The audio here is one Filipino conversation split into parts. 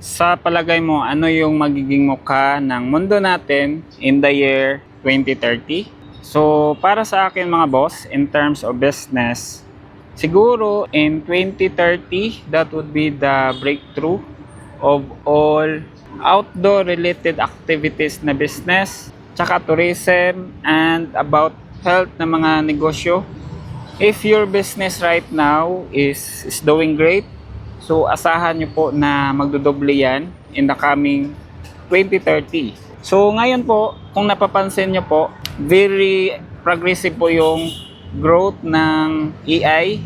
Sa palagay mo, ano yung magiging mukha ng mundo natin in the year 2030? So, para sa akin mga boss, in terms of business, siguro in 2030, that would be the breakthrough of all outdoor related activities na business, tsaka tourism, and about health na mga negosyo. If your business right now is doing great, so asahan nyo po na magdodoble yan in the coming 2030. So ngayon po, kung napapansin nyo po, very progressive po yung growth ng AI.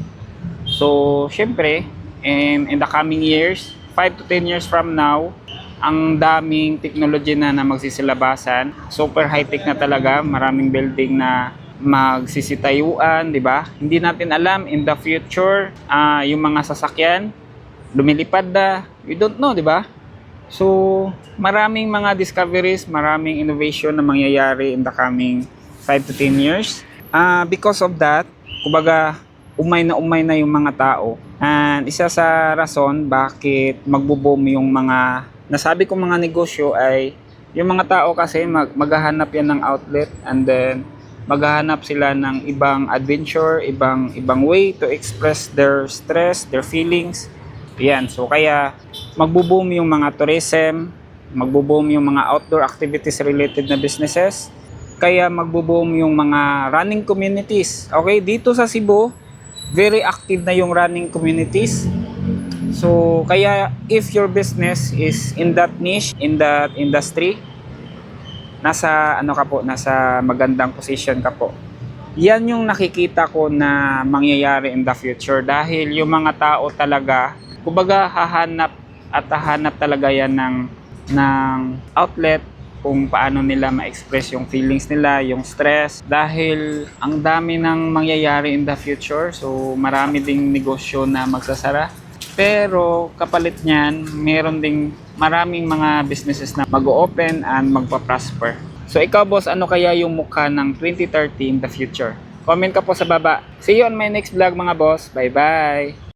So syempre, in the coming years, 5 to 10 years from now, ang daming technology na magsisilabasan. Super high-tech na talaga, maraming building na magsisitayuan, di ba? Hindi natin alam in the future, yung mga sasakyan, lumilipad na, we don't know, di ba? So, maraming mga discoveries, maraming innovation na mangyayari in the coming 5 to 10 years. Because of that, kumbaga, umay na yung mga tao. And isa sa rason bakit magbo-boom yung mga nasabi kong mga negosyo ay yung mga tao kasi maghahanap yan ng outlet, and then maghahanap sila ng ibang adventure, ibang way to express their stress, their feelings. Yan, so kaya magbo-boom yung mga tourism, magbo-boom yung mga outdoor activities related na businesses, kaya magbo-boom yung mga running communities. Okay, dito sa Cebu, very active na yung running communities. So kaya if your business is in that niche, in that industry, nasa nasa magandang position ka po. Yan yung nakikita ko na mangyayari in the future, dahil yung mga tao talaga, kumbaga hahanap talaga yan ng outlet kung paano nila ma-express yung feelings nila, yung stress, dahil ang dami ng mangyayari in the future. So marami ding negosyo na magsasara, pero kapalit niyan meron ding maraming mga businesses na mag-open and magpa-prosper. So ikaw boss, ano kaya yung mukha ng 2030 in the future? Comment ka po sa baba. See you on my next vlog mga boss. Bye bye!